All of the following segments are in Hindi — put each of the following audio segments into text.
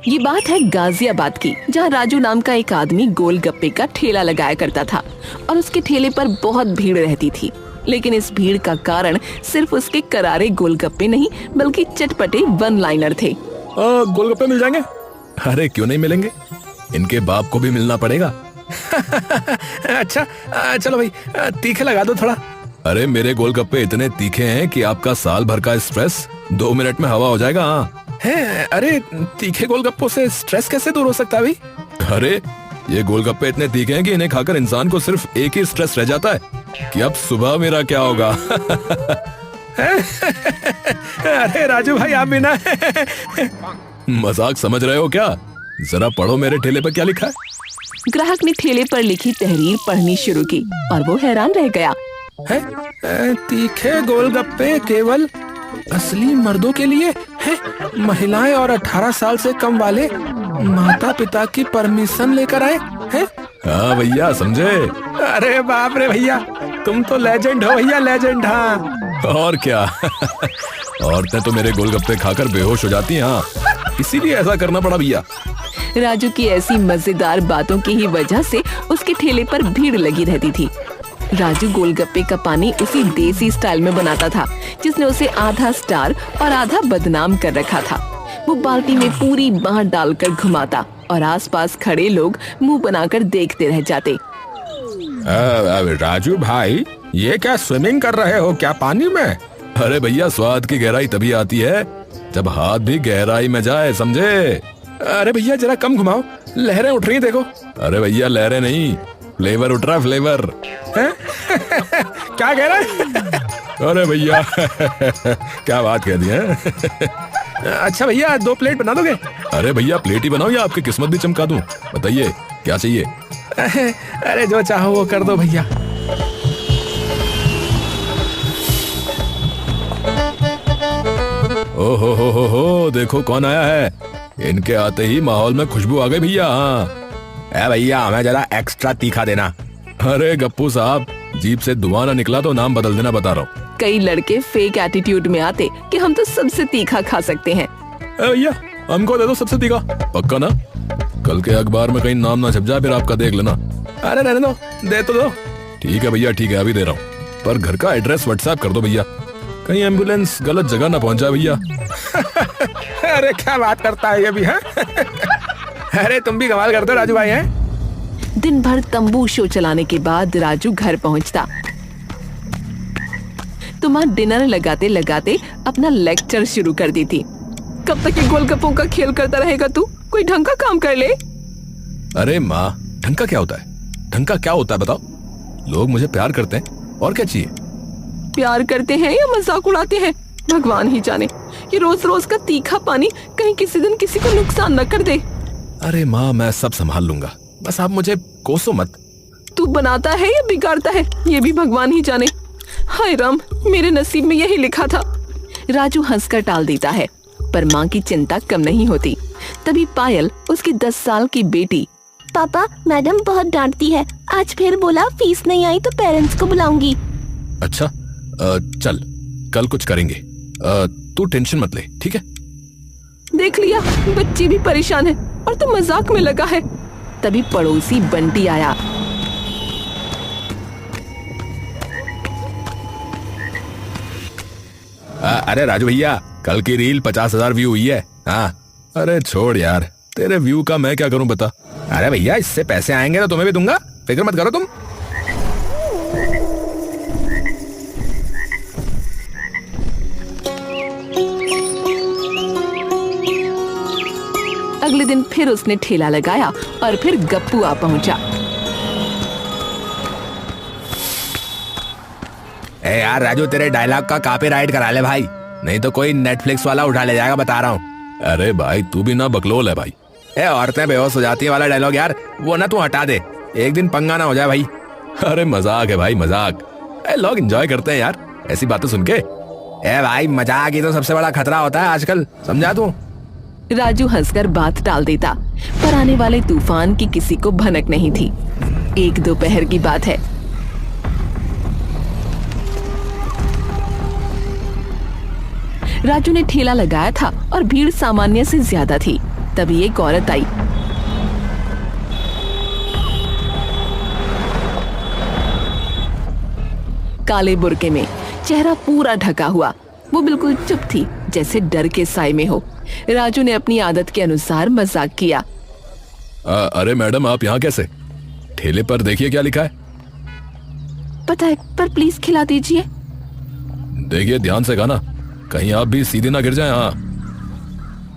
ये बात है गाजियाबाद की, जहाँ राजू नाम का एक आदमी गोलगप्पे का ठेला लगाया करता था और उसके ठेले पर बहुत भीड़ रहती थी। लेकिन इस भीड़ का कारण सिर्फ उसके करारे गोलगप्पे नहीं बल्कि चटपटे वन लाइनर थे। गोलगप्पे मिल जाएंगे? अरे क्यों नहीं मिलेंगे, इनके बाप को भी मिलना पड़ेगा। अच्छा चलो भाई, तीखे लगा दो थोड़ा। अरे मेरे गोलगप्पे इतने तीखे हैं कि आपका साल भर का स्ट्रेस 2 मिनट में हवा हो जाएगा। है? अरे तीखे गोलगप्पों से स्ट्रेस कैसे दूर हो सकता है भाई? अरे ये गोलगप्पे इतने तीखे हैं कि इन्हें खाकर इंसान को सिर्फ एक ही स्ट्रेस रह जाता है कि अब सुबह मेरा क्या होगा। अरे राजू भाई आप भी ना मजाक समझ रहे हो क्या? जरा पढ़ो मेरे ठेले पर क्या लिखा है। ग्राहक ने ठेले पर लिखी तहरीर पढ़नी शुरू की और वो हैरान रह गया। है? तीखे गोलगप्पे केवल असली मर्दों के लिए है, महिलाएं और 18 साल से कम वाले माता पिता की परमिशन लेकर आए हैं। हाँ भैया समझे। अरे बाप रे भैया, तुम तो लेजेंड हो भैया, लेजेंड। हाँ और क्या। औरतें तो मेरे गोलगप्पे खाकर बेहोश हो जाती हैं, हाँ इसीलिए ऐसा करना पड़ा भैया। राजू की ऐसी मजेदार बातों की ही वजह से उसके ठेले पर भीड़ लगी रहती थी। राजू गोलगप्पे का पानी उसी देसी स्टाइल में बनाता था जिसने उसे आधा स्टार और आधा बदनाम कर रखा था। वो बाल्टी में पूरी बांह डालकर घुमाता और आसपास खड़े लोग मुंह बनाकर देखते रह जाते। राजू भाई ये क्या स्विमिंग कर रहे हो क्या पानी में? अरे भैया स्वाद की गहराई तभी आती है जब हाथ भी गहराई में जाए, समझे? अरे भैया जरा कम घुमाओ, लहरें उठ रही देखो। अरे भैया लहरें नहीं, फ्लेवर उठ रहा, फ्लेवर। क्या कह रहा है? अरे भैया क्या बात कह दी है। अच्छा भैया 2 प्लेट बना दोगे? अरे भैया प्लेट ही बनाओ या आपकी किस्मत भी चमका दूं? बताइए क्या चाहिए? अरे जो चाहो वो कर दो भैया। ओहो हो देखो कौन आया है। इनके आते ही माहौल में खुशबू आ गई भैया। हाँ भैया हमें जरा एक्स्ट्रा तीखा देना। अरे गप्पू साहब जीभ से धुआं ना निकला तो नाम बदल देना, बता रहा हूँ। कई लड़के फेक एटीट्यूड में आते कि हम तो सबसे तीखा खा सकते हैं। भैया हमको दे दो सबसे तीखा, पक्का ना? कल के अखबार में कहीं नाम ना छप जाए फिर आपका, देख लेना। अरे रहने दो, दे तो दो। ठीक है भैया ठीक है, अभी दे रहा हूँ, पर घर का एड्रेस व्हाट्सएप कर दो भैया, कहीं एम्बुलेंस गलत जगह ना पहुंच जाए भैया। अरे क्या बात करता है ये भी है। अरे तुम भी कमाल करते हो राजू भाई हैं। दिन भर तंबू शो चलाने के बाद राजू घर पहुंचता तो माँ डिनर लगाते लगाते अपना लेक्चर शुरू कर दी थी। कब तक ये गोलगप्पों का खेल करता रहेगा तू? कोई ढंग का काम कर ले। अरे माँ ढंग का क्या होता है? ढंग का क्या होता है बताओ? लोग मुझे प्यार करते हैं और क्या चाहिए? प्यार करते हैं या मजाक उड़ाते हैं भगवान ही जाने। ये रोज रोज का तीखा पानी कहीं किसी दिन किसी को नुकसान न कर दे। अरे माँ मैं सब संभाल लूंगा, बस आप मुझे कोसो मत। तू बनाता है या बिगाड़ता है ये भी भगवान ही जाने। हाय राम, मेरे नसीब में यही लिखा था। राजू हंसकर टाल देता है पर माँ की चिंता कम नहीं होती। तभी पायल उसकी 10 साल की बेटी, पापा मैडम बहुत डांटती है, आज फिर बोला फीस नहीं आई तो पेरेंट्स को बुलाऊंगी। अच्छा चल कल कुछ करेंगे, तू टेंशन मत ले, ठीक है? देख लिया बच्ची भी परेशान है और तू मजाक में लगा है। तभी पड़ोसी बंटी आया। अरे राजू भैया कल की रील 50,000 व्यू हुई है। हाँ अरे छोड़ यार, तेरे व्यू का मैं क्या करूं बता। अरे भैया इससे पैसे आएंगे तो तुम्हें भी दूंगा, फिक्र मत करो तुम। अगले दिन फिर उसने ठेला लगाया और फिर गप्पू आ पहुंचा। ए यार राजू तेरे डायलॉग का कॉपीराइट करा ले भाई, नहीं तो कोई नेटफ्लिक्स वाला उठा ले जाएगा, बता रहा हूँ। अरे भाई तू भी ना बकलोल है भाई। ए औरतें बेहोश हो जाती है वाला डायलॉग यार, वो ना तू हटा दे, एक दिन पंगा ना हो जाए भाई। अरे मजाक है भाई मजाक, लोग एंजॉय करते हैं यार ऐसी बातें सुन के। ए भाई मजाक ही तो सबसे बड़ा खतरा होता है आजकल, समझा तू? राजू हंसकर बात टाल देता पर आने वाले तूफान की किसी को भनक नहीं थी। एक दोपहर की बात है। राजू ने ठेला लगाया था और भीड़ सामान्य से ज्यादा थी। तभी एक औरत आई। काले बुर्के में, चेहरा पूरा ढका हुआ, वो बिल्कुल चुप थी, जैसे डर के साए में हो। राजू ने अपनी आदत के अनुसार मजाक किया। अरे मैडम, आप यहाँ कैसे? ठेले पर देखिए क्या लिखा है। पता है, पर प्लीज खिला दीजिए। देखिए ध्यान से खाना, कहीं आप भी सीधे ना गिर जाएं। हाँ।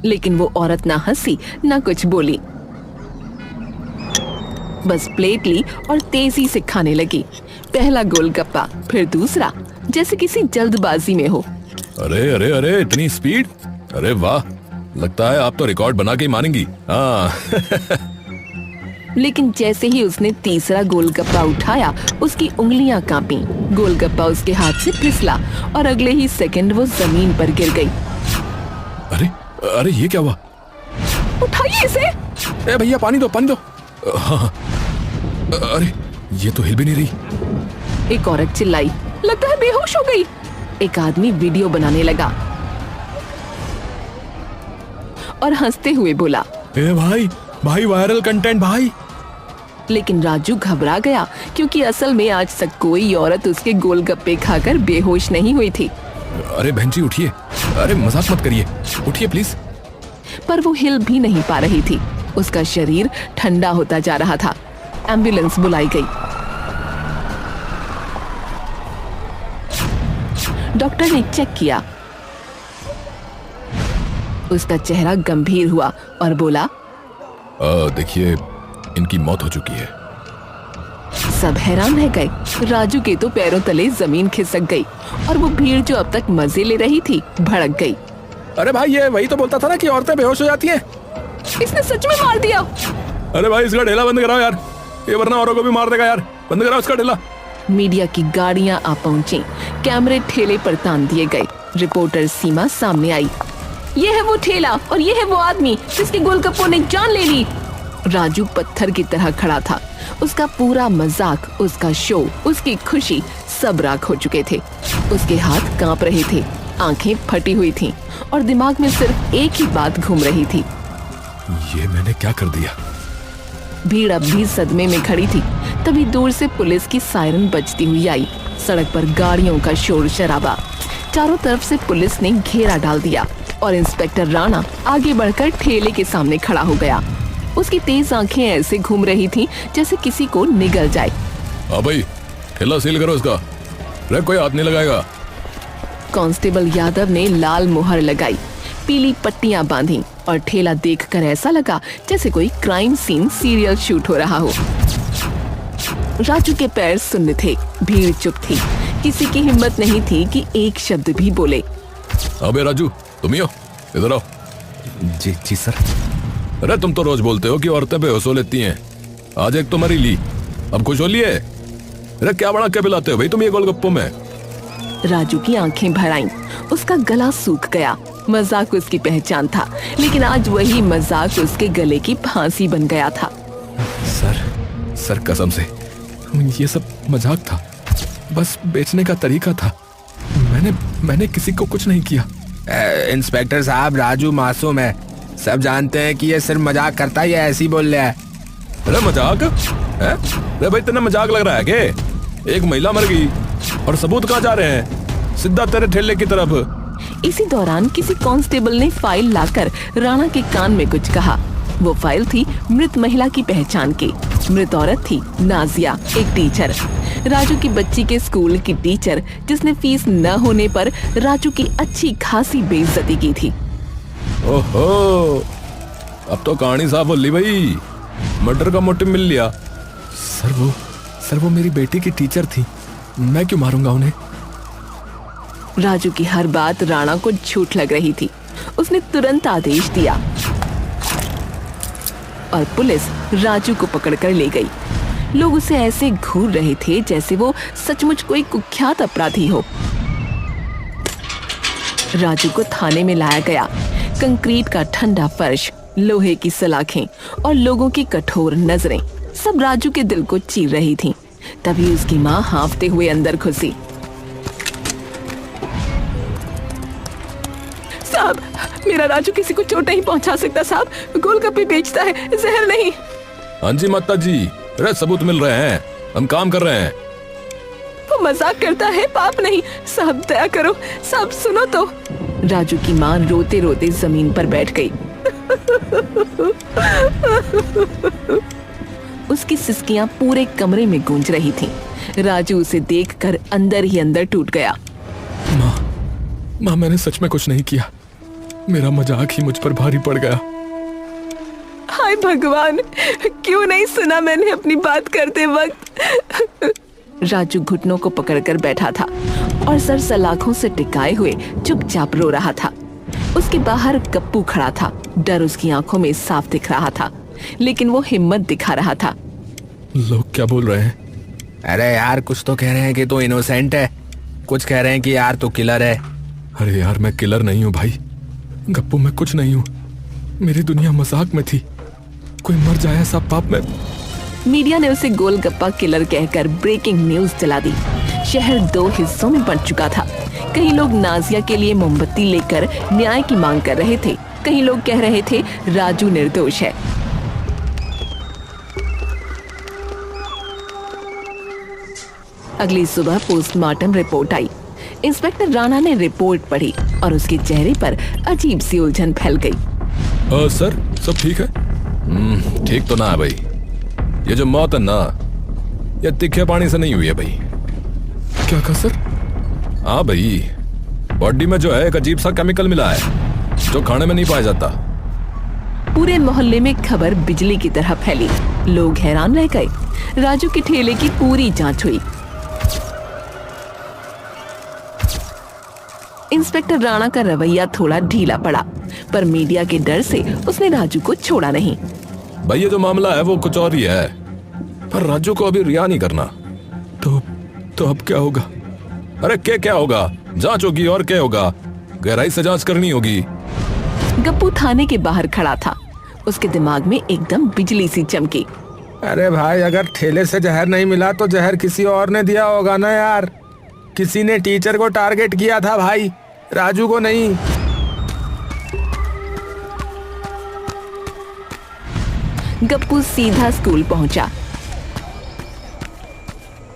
लेकिन वो औरत ना हंसी ना कुछ बोली, बस प्लेट ली और तेजी से खाने लगी। पहला गोलगप्पा, फिर दूसरा, जैसे किसी जल्दबाजी में हो। अरे अरे अरे, इतनी स्पीड! अरे वाह, लगता है आप तो रिकॉर्ड बना के ही मानेंगी। हाँ। लेकिन जैसे ही उसने तीसरा गोलगप्पा उठाया, उसकी उंगलियां कांपी। गोलगप्पा उसके हाथ से फिसला और अगले ही सेकंड वो जमीन पर गिर गई। अरे अरे, ये क्या हुआ? उठाइए इसे। ए भैया, पानी दो, पानी दो। हाँ। अरे, ये तो हिल भी नहीं रही। एक औरत चिल्लाई, लगता है बेहोश हो गई। एक आदमी वीडियो बनाने लगा और हंसते हुए बोला, ए भाई भाई, वायरल कंटेंट भाई। लेकिन राजू घबरा गया, क्योंकि असल में आज तक कोई औरत उसके गोलगप्पे खाकर बेहोश नहीं हुई थी। अरे बहन जी, उठिए। अरे मजाक मत करिए, उठिए प्लीज। पर वो हिल भी नहीं पा रही थी, उसका शरीर ठंडा होता जा रहा था। एम्बुलेंस बुलाई गई। डॉक्टर ने चेक किया, उसका चेहरा गंभीर हुआ और बोला, देखिए, इनकी मौत हो चुकी है। सब हैरान रह गए। राजू के तो पैरों तले जमीन खिसक गई और वो भीड़ जो अब तक मजे ले रही थी भड़क गई। अरे भाई, ये वही तो बोलता था ना कि औरतें बेहोश हो जाती हैं। इसने सच में मार दिया। अरे भाई, इसका ढेला बंद कराओ यार, ये वरना औरों को भी मार देगा यार। बंद कराओ इसका ढेला। मीडिया की गाड़ियां आ पहुंची, कैमरे ठेले पर तान दिए गए। रिपोर्टर सीमा सामने आई। ये है वो ठेला और ये है वो आदमी जिसके गोलगप्पों ने जान ले ली। राजू पत्थर की तरह खड़ा था। उसका पूरा मजाक, उसका शो, उसकी खुशी सब राख हो चुके थे। उसके हाथ कांप रहे थे, आंखें फटी हुई थीं और दिमाग में सिर्फ एक ही बात घूम रही थी, ये मैंने क्या कर दिया? भीड़ अब भी सदमे में खड़ी थी। तभी दूर से पुलिस की सायरन बजती हुई आई। सड़क पर गाड़ियों का शोर शराबा, चारों तरफ से पुलिस ने घेरा डाल दिया और इंस्पेक्टर राणा आगे बढ़कर ठेले के सामने खड़ा हो गया। उसकी तेज आंखें ऐसे घूम रही थीं जैसे किसी को निगल जाए। हाँ भाई, ठेला सील करो इसका, रे कोई हाथ नहीं लगाएगा। कांस्टेबल यादव ने लाल मुहर लगाई, पीली पट्टियां बांधी और ठेला देखकर ऐसा लगा जैसे कोई क्राइम सीन सीरियल शूट हो रहा हो। राजू के पैर सुन्न थे, भीड़ चुप थी, किसी की हिम्मत नहीं थी कि एक शब्द भी बोले। अबे राजू, तुम ही हो? इधर आओ। जी जी सर। अरे तुम तो रोज बोलते हो कि औरतें बेहोश हो लेती हैं, आज एक तो मरी ली, अब खुश हो लिए? अरे क्या बड़ा क्या पिलाते हो भाई तुम ये गोलगप्पों में? राजू की आंखें भर आईं, उसका गला सूख गया। मजाक उसकी पहचान था, लेकिन आज वही मजाक उसके गले की फांसी बन गया था। सर कसम से ये सब मजाक था, बस बेचने का तरीका था। मैंने किसी को कुछ नहीं किया। इंस्पेक्टर साहब, राजू मासूम है, सब जानते हैं कि ये सिर्फ मजाक करता है, ये ऐसे ही बोल रहा है। अरे मजाक है? अरे भाई, तेरा मजाक लग रहा है के? एक महिला मर गई और सबूत कहाँ जा रहे हैं? सीधा तेरे ठेले की तरफ। इसी दौरान किसी कांस्टेबल ने फाइल लाकर राणा के कान में कुछ कहा। वो फाइल थी मृत महिला की पहचान की। मृत औरत थी नाजिया, एक टीचर, राजू की बच्ची के स्कूल की टीचर, जिसने फीस न होने पर राजू की अच्छी खासी बेइज्जती की थी। ओहो, अब तो कहानी साफ हो ली भाई, मर्डर का मोटिव मिल लिया। सर वो मेरी बेटी की टीचर थी, मैं क्यों मारूंगा उन्हें? राजू की हर बात राणा को झूठ लग रही थी। उसने तुरंत आदेश दिया और पुलिस राजू को पकड़कर ले गई। लोग उसे ऐसे घूर रहे थे जैसे वो सचमुच कोई कुख्यात अपराधी हो। राजू को थाने में लाया गया। कंक्रीट का ठंडा फर्श, लोहे की सलाखें और लोगों की कठोर नजरें सब राजू के दिल को चीर रही थीं। तभी उसकी माँ हांफते हुए अंदर घुसी। साहब, मेरा राजू किसी को चोट नहीं पहुंचा सकता साहब। गोलगप्पे बेचता है, जहर नहीं। हाँ जी माता जी, अरे सबूत मिल रहे हैं, हम काम कर रहे हैं। वो मजाक करता है, पाप नहीं। साहब दया करो, साहब सुनो तो। राजू की माँ रोते रोते जमीन पर बैठ गई। उसकी सिसकियां पूरे कमरे में गूंज रही थीं। राजू उसे देखकर अंदर ही अंदर टूट गया। माँ मैंने सच में कुछ नहीं किया, मेरा मजाक ही मुझ पर भारी पड़ गया। हाय भगवान, क्यों नहीं सुना मैंने अपनी बात करते वक्त। राजू घुटनों को पकड़कर बैठा था और सर सलाखों से टिकाए हुए चुपचाप रो रहा था। उसके बाहर गप्पू खड़ा था। डर उसकी आंखों में साफ दिख रहा था, लेकिन वो हिम्मत दिखा रहा था। लोग क्या बोल रहे हैं? अरे यार, कुछ तो कह रहे हैं कि तू इनोसेंट है, कुछ कह रहे हैं कि यार तू किलर है। अरे यार, मैं किलर नहीं हूँ भाई। गप्पू, मैं कुछ नहीं हूँ। मेरी दुनिया मजाक में थी। कोई मर जाए ऐसा पाप में। मीडिया ने उसे गोलगप्पा किलर कहकर ब्रेकिंग न्यूज चला दी। शहर 2 हिस्सों में बंट चुका था। कई लोग नाजिया के लिए मोमबत्ती लेकर न्याय की मांग कर रहे थे, कई लोग कह रहे थे राजू निर्दोष है। अगली सुबह पोस्टमार्टम रिपोर्ट आई। इंस्पेक्टर राणा ने रिपोर्ट पढ़ी और उसके चेहरे पर अजीब सी उलझन फैल गई। सर, सब ठीक है? ठीक तो ना है भाई। ये जो मौत है ना, ये तीखे पानी से नहीं हुई है भाई। क्या कहा सर? हाँ भाई, बॉडी में जो है एक अजीब सा केमिकल मिला है जो खाने में नहीं पाया जाता। पूरे मोहल्ले में खबर बिजली की तरह फैली। लोग हैरान रह गए। राजू के ठेले की पूरी जांच हुई। इंस्पेक्टर राणा का रवैया थोड़ा ढीला पड़ा, पर मीडिया के डर से उसने राजू को छोड़ा नहीं। भाई ये जो मामला है वो कुछ और ही है, पर राजू को अभी रिहा नहीं करना। तो अब क्या होगा? अरे क्या होगा? जांच होगी और क्या होगा? गहराई से जांच करनी होगी। गप्पू थाने के बाहर खड़ा था। उसके दिमाग में एकदम बिजली सी चमकी। अरे भाई, अगर ठेले से जहर नहीं मिला तो जहर किसी और ने दिया होगा ना यार। किसी ने टीचर को टारगेट किया था भाई, राजू को नहीं। गप्पू सीधा स्कूल पहुंचा।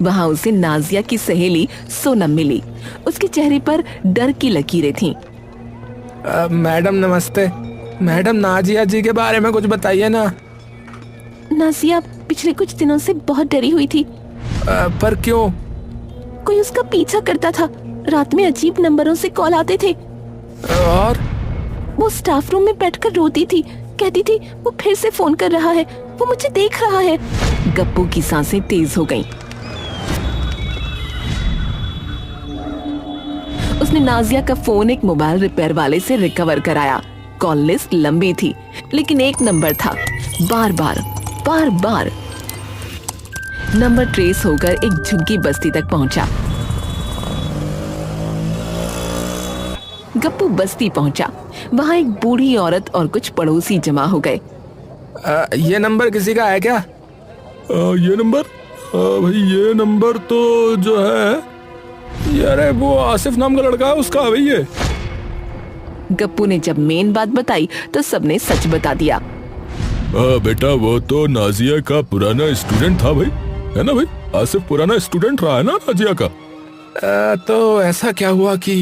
वहां उसे नाजिया की सहेली सोनम मिली। उसके चेहरे पर डर की लकीरें थीं। मैडम नमस्ते। मैडम, नाजिया जी के बारे में कुछ बताइए ना। नाजिया पिछले कुछ दिनों से बहुत डरी हुई थी। पर क्यों? कोई उसका पीछा करता था। रात में अजीब नंबरों से कॉल आते थे और वो स्टाफ रूम में बैठकर रोती थी। कहती थी वो फिर से फोन कर रहा है, वो मुझे देख रहा है। गप्पू की सांसें तेज हो गईं। उसने नाजिया का फोन एक मोबाइल रिपेयर वाले से रिकवर कराया। कॉल लिस्ट लंबी थी, लेकिन एक नंबर था। बार बार नंबर ट्रेस होकर एक झुग्गी बस्ती तक पहुंचा। गप्पू बस्ती पहुंचा। वहां एक बूढ़ी औरत और कुछ पड़ोसी जमा हो गए। ये नंबर किसी का है क्या? ये नंबर? भाई ये नंबर तो जो है, यार वो आसिफ नाम का लड़का है, उसका है भाई ये। गप्पू ने जब मेन बात बताई तो सबने सच बता दिया। बेटा वो तो नाजिया का पुराना स्टूडेंट था भाई, है ना भाई? आसिफ पुराना स्टूडेंट रहा है ना नाजिया का। तो ऐसा क्या हुआ कि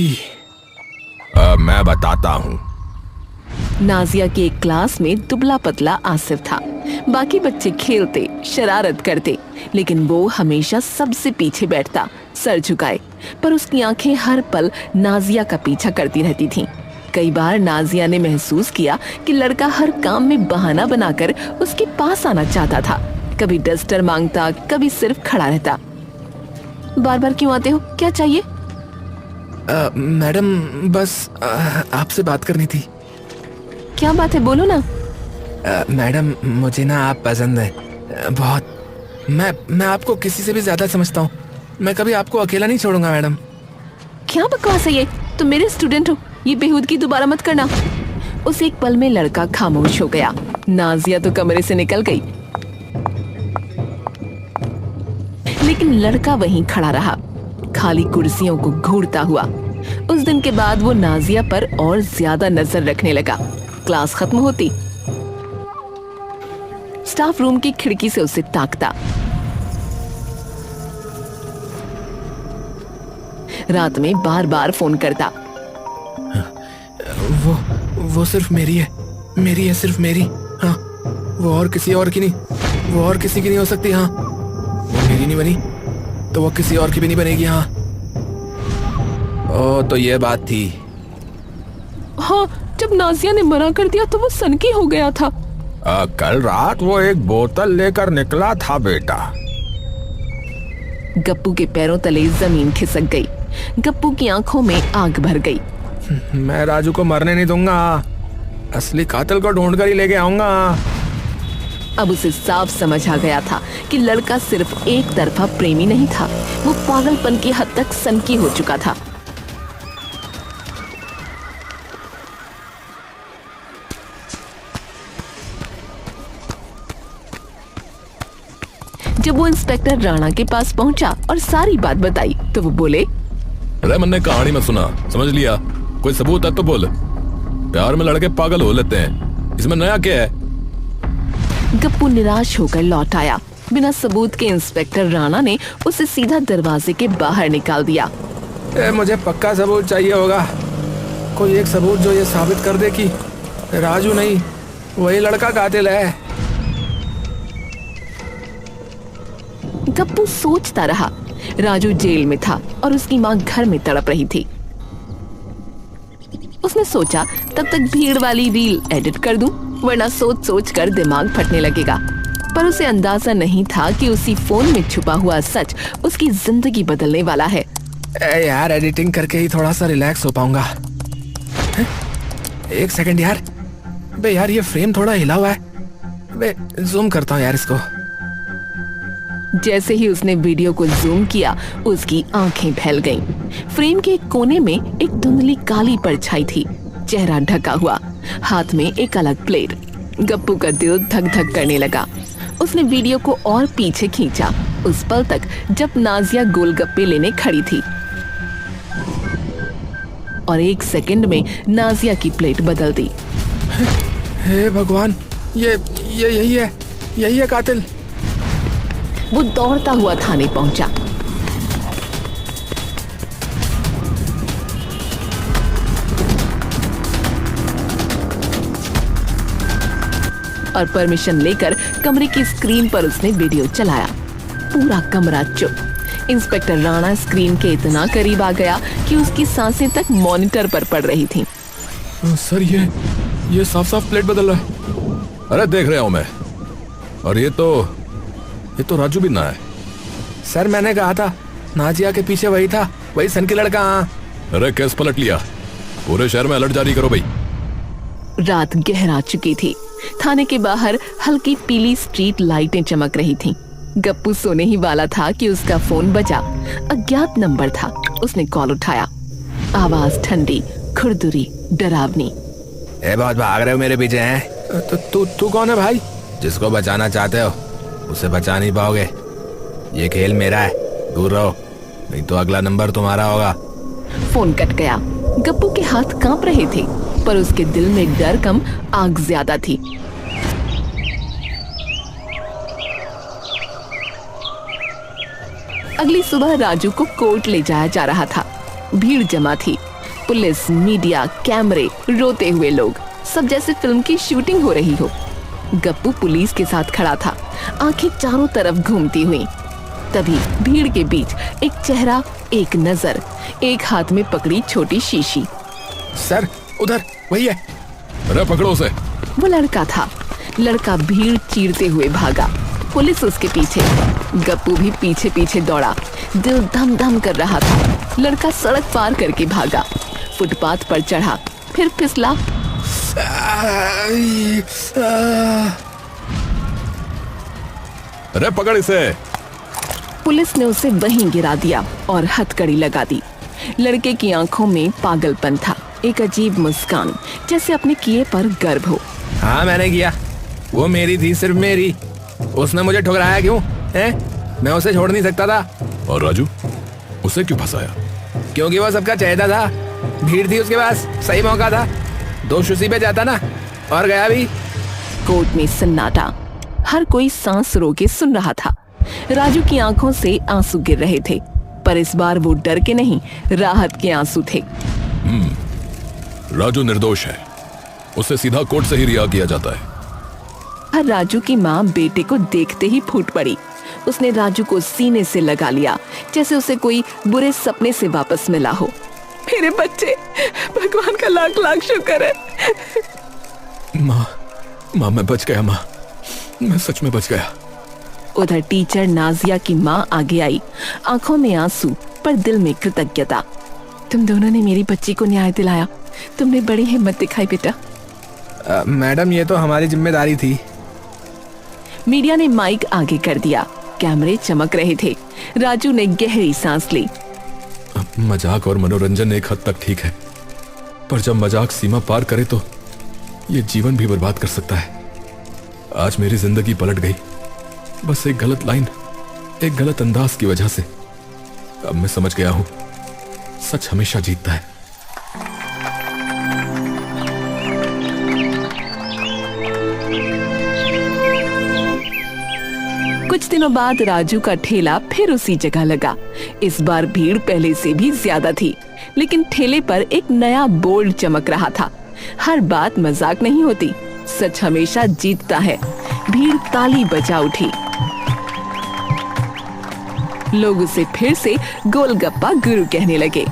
मैं बताता हूँ। नाजिया की एक क्लास में दुबला पतला आसिफ था। बाकी बच्चे खेलते, शरारत करते, लेकिन वो हमेशा सबसे पीछे बैठता, सर झुकाए। पर उसकी आंखें हर पल नाजिया का पीछा करती रहती थीं। कई बार नाजिया ने महसूस किया कि लड़का हर काम में बहाना बनाकर उसके पास आना चाहता था। कभी डस्टर मांगता, कभी सिर्फ खड़ा रहता। बार बार क्यों आते हो, क्या चाहिए? मैडम बस आपसे बात करनी थी। क्या बात है, बोलो ना। मैडम मुझे ना आप पसंद है बहुत। मैं आपको किसी से भी ज्यादा समझता हूँ। मैं कभी आपको अकेला नहीं छोड़ूंगा मैडम। क्या बकवास है ये? तुम मेरे स्टूडेंट हो, ये बेहूदगी दोबारा मत करना। उस एक पल में लड़का खामोश हो गया। नाजिया तो कमरे से निकल गई, लेकिन लड़का वहीं खड़ा रहा, खाली कुर्सियों को घूरता हुआ। उस दिन के बाद वो नाजिया पर और ज्यादा नजर रखने लगा। क्लास खत्म होती स्टाफ रूम की खिड़की से उसे ताकता। रात में बार बार फोन करता। वो सिर्फ मेरी है सिर्फ मेरी। हाँ, वो और किसी और की नहीं, वो और किसी की नहीं हो सकती। हाँ, वो मेरी नहीं बनी तो वो किसी और की भी नहीं बनेगी। हाँ। ओ, तो ये बात थी। हाँ, जब नाजिया ने मना कर दिया तो वो सनकी हो गया था। कल रात वो एक बोतल लेकर निकला था बेटा। गप्पू के पैरों तले जमीन खिसक गई। गप्पू की आंखों में आग भर गई। मैं राजू को मरने नहीं दूंगा, असली कातिल को ढूंढ कर ही लेके आऊंगा। अब उसे साफ समझ आ गया था कि लड़का सिर्फ एक तरफा प्रेमी नहीं था, वो पागलपन की हद तक सनकी हो चुका था। जब वो इंस्पेक्टर राणा के पास पहुंचा और सारी बात बताई तो वो बोले, अरे मैंने कहानी में सुना, समझ लिया, कोई सबूत है तो बोल। प्यार में लड़के पागल हो लेते हैं, इसमें नया क्या है? गप्पू निराश होकर लौट आया। बिना सबूत के इंस्पेक्टर राणा ने उसे सीधा दरवाजे के बाहर निकाल दिया। मुझे पक्का सबूत चाहिए होगा, कोई एक सबूत जो ये साबित कर दे कि राजू नहीं, वही लड़का कातिल है। गप्पू सोचता रहा। राजू जेल में था और उसकी माँ घर में तड़प रही थी। उसने सोचा तब तक भीड़ वाली रील एडिट कर दूं, वरना सोच सोच कर दिमाग फटने लगेगा। पर उसे अंदाजा नहीं था कि उसी फोन में छुपा हुआ सच उसकी जिंदगी बदलने वाला है। यार, एडिटिंग करके ही थोड़ा सा रिलैक्स हो पाऊंगा। एक सेकंड यार, बे यार ये फ्रेम थोड़ा हिला हुआ है, बे जूम करता हूँ यार इसको। जैसे ही उसने वीडियो को जूम किया, उसकी आंखें फैल गईं। फ्रेम के एक कोने में एक धुंधली काली परछाई थी, चेहरा ढका हुआ, हाथ में एक अलग प्लेट। गप्पू का दिल धक धक करने लगा। उसने वीडियो को और पीछे खींचा, उस पल तक जब नाजिया गोलगप्पे लेने खड़ी थी और एक सेकंड में नाजिया की प्लेट बदल दी। हे भगवान, ये यही है कातिल। वो दौड़ता हुआ थाने पहुंचा। और परमिशन लेकर कमरे की स्क्रीन पर उसने वीडियो चलाया। पूरा कमरा चुप। इंस्पेक्टर राणा स्क्रीन के इतना करीब आ गया कि उसकी सांसें तक मॉनिटर पर पड़ रही थीं। सर ये साफ साफ प्लेट बदल रहा है। अरे देख रहा हूं मैं, और ये तो राजू भी ना है। सर मैंने कहा था नाजिया के पीछे वही था, वही सन के लड़का। अरे केस पलट लिया, पूरे शहर में अलर्ट जारी करो भाई। रात गहरा चुकी थी। थाने के बाहर हल्की पीली स्ट्रीट लाइटें चमक रही थीं। गप्पू सोने ही वाला था कि उसका फोन बजा। अज्ञात नंबर था। उसने कॉल उठाया। आवाज ठंडी, खुरदुरी, डरावनी। बहुत भाग रहे हो मेरे पीछे हैं? तो तू कौन है भाई? जिसको बचाना चाहते हो उसे बचा नहीं पाओगे। ये खेल मेरा है, दूर रहो, नहीं तो अगला नंबर तुम्हारा होगा। फोन कट गया। गप्पू के हाथ कांप रहे थे, पर उसके दिल में डर कम, आग ज्यादा थी। अगली सुबह राजू को कोर्ट ले जाया जा रहा था। भीड़ जमा थी, पुलिस, मीडिया, कैमरे, रोते हुए लोग, सब जैसे फिल्म की शूटिंग हो रही हो। गप्पू पुलिस के साथ खड़ा था, आंखें चारों तरफ घूमती हुई। तभी भीड़ के बीच एक चेहरा, एक नजर, एक हाथ में पकड़ी छोटी शीशी। सर उधर वही है। अरे पकड़ो उसे। वो लड़का था। लड़का भीड़ चीरते हुए भागा, पुलिस उसके पीछे। गप्पू भी पीछे पीछे दौड़ा, दिल धम धम कर रहा था। लड़का सड़क पार करके भागा, फुटपाथ पर चढ़ा, फिर फिसला। अरे पकड़ इसे। पुलिस ने उसे वहीं गिरा दिया और हथकड़ी लगा दी। लड़के की आंखों में पागलपन था, एक अजीब मुस्कान, जैसे अपने किए पर गर्व हो। हाँ मैंने किया, वो मेरी थी, सिर्फ मेरी। उसने मुझे ठुकराया क्यों है? मैं उसे छोड़ नहीं सकता था। और राजू, उसे क्यों फंसाया? क्योंकि वो सबका चहेता था। भीड़ थी उसके पास, सही मौका था, 2 उसी पे जाता ना, और गया भी। कोर्ट में सन्नाटा, हर कोई सांस रोके सुन रहा था। राजू की आंखों से आंसू गिर रहे थे, पर इस बार वो डर के नहीं, राहत के आंसू थे। राजू निर्दोष है, उसे सीधा कोर्ट से ही रिहा किया जाता है। हर राजू की माँ बेटे को देखते ही फूट पड़ी। उसने राजू को सीने से लगा लिया, जैसे उसे कोई बुरे सपने से वापस मिला हो। मेरे बच्चे, भगवान का लाख लाख शुक्र है। माँ मैं बच गया, माँ मैं सच में बच गया। उधर टीचर नाजिया की माँ आगे आई, आंखों में आंसू पर दिल में कृतज्ञता। तुम दोनों ने मेरी बच्ची को न्याय दिलाया, तुमने बड़ी हिम्मत दिखाई बेटा। मैडम ये तो हमारी जिम्मेदारी थी। मीडिया ने माइक आगे कर दिया, कैमरे चमक रहे थे। राजू ने गहरी सांस ली। मजाक और मनोरंजन एक हद तक ठीक है, पर जब मजाक सीमा पार करे तो ये जीवन भी बर्बाद कर सकता है। आज मेरी जिंदगी पलट गई, बस एक गलत लाइन, एक गलत अंदाज की वजह से। अब मैं समझ गया हूं, सच हमेशा जीतता है। कुछ दिनों बाद राजू का ठेला फिर उसी जगह लगा। इस बार भीड़ पहले से भी ज्यादा थी, लेकिन ठेले पर एक नया बोर्ड चमक रहा था। हर बात मजाक नहीं होती, सच हमेशा जीतता है। भीड़ ताली बजा उठी। लोग उसे फिर से गोलगप्पा गुरु कहने लगे।